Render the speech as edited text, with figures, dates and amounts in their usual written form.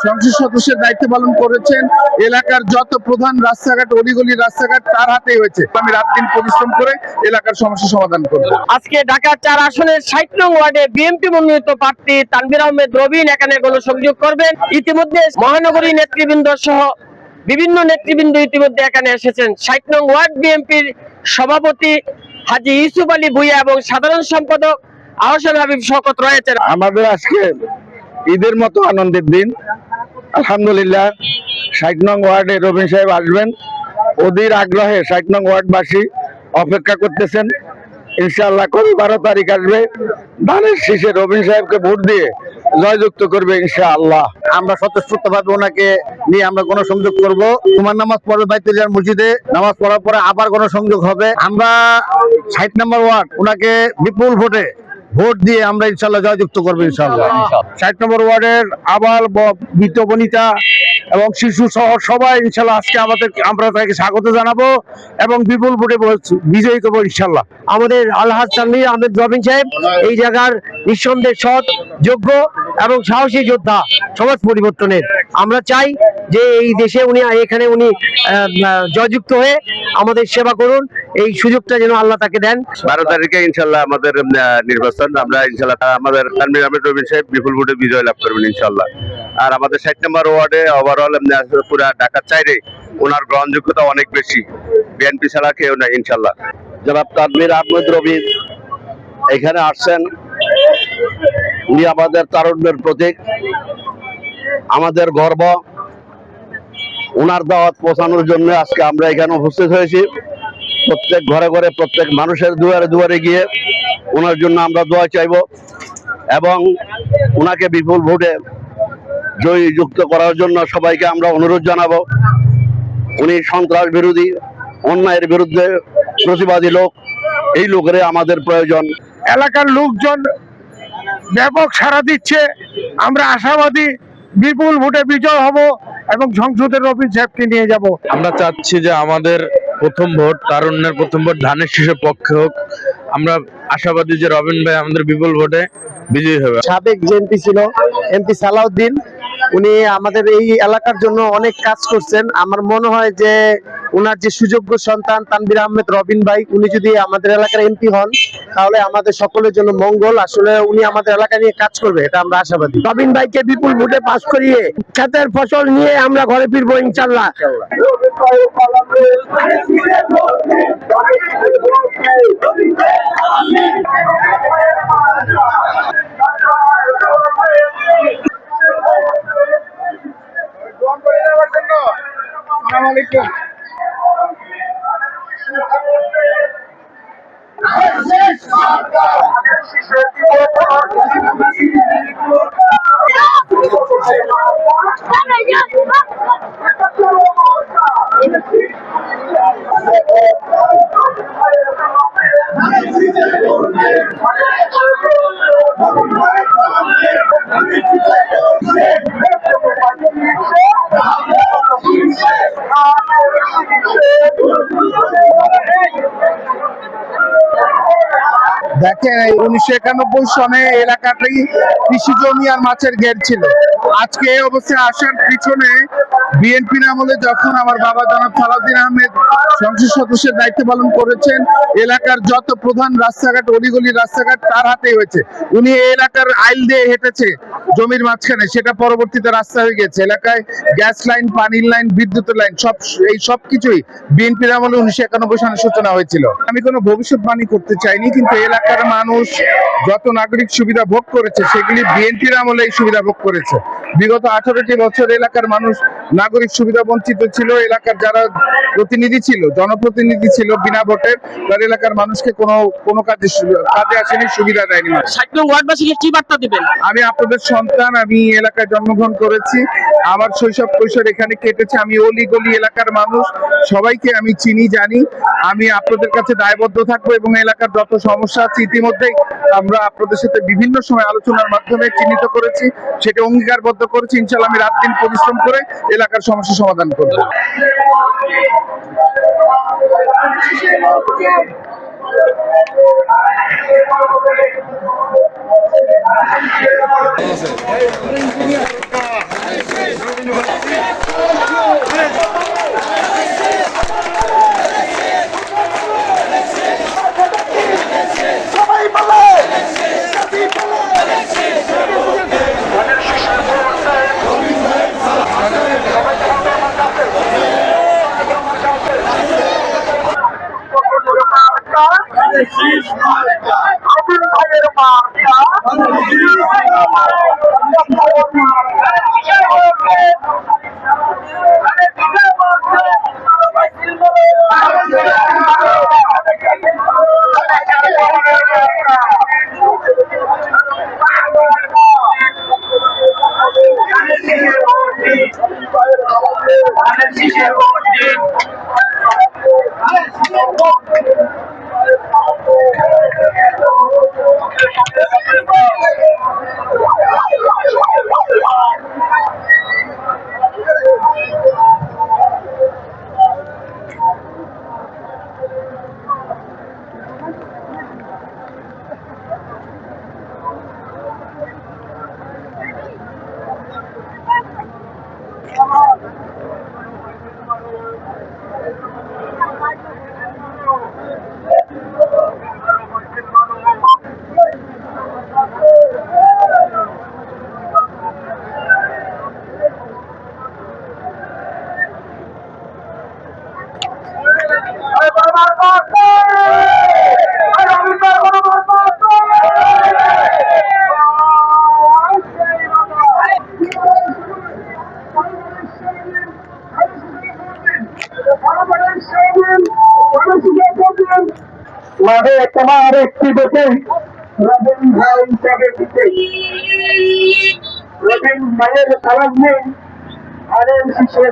সংসদ সদস্যের দায়িত্ব পালন করেছেন। এলাকার যত প্রধান রাস্তাঘাট, অলিগলি রাস্তাঘাট তার হাতেই হয়েছে। আমি রাত দিন পরিশ্রম করে এলাকার সমস্যা সমাধান করব। আজকে ঢাকা ৪ আসনের ৬০ নং ওয়ার্ডে বিএনপি মনোনীত প্রার্থী তানভীর আহমেদ রবিন এখানে গণসংযোগ করবেন। ইতিমধ্যে মহানগরী নেতৃবৃন্দ সহ বিভিন্ন নেতৃবৃন্দ ইতিমধ্যে এখানে এসেছেন। ৬০ নং ওয়ার্ড বিএনপির সভাপতি হাজী ইউসুফ আলী ভুইয়া এবং সাধারণ সম্পাদক আহসান হাবিব শওকত রয়েছেন। আমাদের আজকে ঈদের মতো আনন্দের দিন। আলহামদুলিল্লাহ ৬০ নং ওয়ার্ডে রবিন সাহেব আসবেন। অধীর আগ্রহে ৬০ নং ওয়ার্ডবাসী অপেক্ষা করতেছেন। ইনশাআল্লাহ কবে ১২ তারিখ আসবে, ধানের শীষে রবিন সাহেবকে ভোট দিয়ে জয়যুক্ত করবে ইনশাআল্লাহ। আমরা স্বতঃস্ফূর্তভাবে ওনাকে নিয়ে আমরা গণসংযোগ করব। তোমার নামাজ পড়বে বাইতুল্লাহ মসজিদে, নামাজ পড়ার পরে আবার গণসংযোগ হবে। আমরা ৬০ নম্বর ওয়ার্ড ওনাকে বিপুল ভোটে ভোট দিয়ে আমরা ইনশাআল্লাহ জয়যুক্ত করবো ইনশাআল্লাহ। ৬০ নম্বর ওয়ার্ডের আবাল বৃদ্ধ বনিতা এবং শিশু সহ সবাই ইনশাআল্লাহ আজকে আমরা তাকে স্বাগত জানাবো এবং বিপুল ভোটে বিজয়ী করবো ইনশাআল্লাহ। আমাদের আলহাজ তানভীর আহমেদ রবিন সাহেব এই জায়গার নিঃসন্দেহে সৎ, যোগ্য এবং সাহসী যোদ্ধা সমাজ পরিবর্তনের। আমরা চাই যে এই দেশে উনি জয়যুক্ত হয়ে আমাদের সেবা করুন, এই সুযোগটা যেন আল্লাহ তাকে দেন। ১২ তারিখে ইনশাআল্লাহ আমাদের নির্বাচন। আমরা ইনশাআল্লাহ আমাদের তানভীর আহমেদ রবিন সাহেব বিপুল ভোটে বিজয় লাভ করবেন ইনশাআল্লাহ। আর আমাদের ৬০ নম্বর ওয়ার্ডে ওভারঅল পুরা ঢাকার চাইরে ওনার গ্রহণযোগ্যতা অনেক বেশি, বিএনপি ছাড়া কেউ নাই ইনশাআল্লাহ। জনাব তানভীর আহমেদ রবিন এখানে আসছেন, উনি আমাদের তারুণ্যের প্রতীক, আমাদের গর্ব। ওনার দাওয়াত পৌঁছানোর জন্য আজকে আমরা এখানে উপস্থিত হয়েছি। প্রত্যেক ঘরে ঘরে, প্রত্যেক মানুষের দুয়ারে দুয়ারে গিয়ে ওনার জন্য আমরা দোয়া চাইব এবং ওনাকে বিপুল ভোটে জয়যুক্ত করার জন্য সবাইকে আমরা অনুরোধ জানাবো। উনি সন্ত্রাস বিরোধী, অন্যায়ের বিরুদ্ধে প্রতিবাদী লোক। এই লোকের আমাদের প্রয়োজন। এলাকার লোকজন ব্যাপক সাড়া দিচ্ছে। আমরা আশাবাদী বিপুল ভোটে বিজয় হব এবং সংসদের রবিন সাহেবকে নিয়ে যাব। আমরা চাচ্ছি যে আমাদের প্রথম ভোট, তারুণ্যের প্রথম ভোট ধানের শীষের পক্ষে হোক। আমরা আশাবাদী যে রবিন ভাই আমাদের বিপুল ভোটে বিজয়ী হবে। সাবেক এমপি ছিল এমপি সালাউদ্দিন, উনি আমাদের এই এলাকার জন্য অনেক কাজ করছেন। আমার মনে হয় যে উনার যে সুযোগ্য সন্তান তানভীর আহমেদ রবিন ভাই, উনি যদি আমাদের এলাকার এমপি হন তাহলে আমাদের সকলের জন্য মঙ্গল। আসলে উনি আমাদের এলাকা নিয়ে কাজ করবে, এটা আমরা আশাবাদী। রবিন ভাইকে বিপুল ভোটে পাস করিয়ে ক্ষেতের ফসল নিয়ে আমরা ঘরে ফিরবো ইনশাল্লাহ। দেখেন, ১৯৯১ সনে এলাকাটি কৃষি জমি আর মাছের ঘের ছিল। আজকে এই অবস্থায় আসার পিছনে বিএনপির আমলে যখন আমার বাবা জনাব সালাউদ্দিন আহমেদ সংসদ সদস্যের দায়িত্ব পালন করেছেন, এলাকার যত প্রধান রাস্তাঘাট, অলিগলি রাস্তাঘাট তার হাতেই হয়েছে। উনি এই এলাকার আইল দিয়ে হেঁটেছে জমির মাঝখানে, সেটা পরবর্তীতে রাস্তা হয়ে গেছে। এলাকায় গ্যাস লাইন, পানির লাইন, বিদ্যুতের লাইন সব কিছুই বিএনপির আমলে ১৯৯১ সালে সূচনা হয়েছিল। আমি কোনো ভবিষ্যৎবাণী করতে চাইনি, কিন্তু এলাকার মানুষ যত নাগরিক সুবিধা ভোগ করেছে সেগুলি বিএনপির আমলে এই সুবিধা ভোগ করেছে। বিগত 18টি বছর এলাকার মানুষ নাগরিক সুবিধা বঞ্চিত ছিল। এলাকার যারা প্রতিনিধি ছিল, জনপ্রতিনিধি ছিল বিনা ভোটের, তার এলাকার মানুষকে কোনো কাজে আসেনি, সুবিধা দেয়নি। ৬০ নং ওয়ার্ডবাসীকে কি বার্তা দিবেন? আমি আপনাদের সন্তান, আমি এলাকায় জন্মগ্রহণ করেছি, আমার শৈশব কৈশোর এখানে কেটেছে। আমি অলিগলি এলাকার মানুষ, সবাইকে আমি চিনি, জানি। আমি আপনাদের কাছে দায়বদ্ধ থাকবো এবং এলাকার যত সমস্যা আছে ইতিমধ্যেই আমরা আপনাদের সাথে বিভিন্ন সময় আলোচনার মাধ্যমে চিহ্নিত করেছি, সেটা অঙ্গীকারবদ্ধ করেছি। ইনশাআল্লাহ আমি রাত দিন পরিশ্রম করে এলাকার সমস্যা সমাধান করব। মাঝে তোমার একটি দেখে রবিন ভাই হিসাবে দিতে রবিন ভাইয়ের সালাম নেই আরের শিশে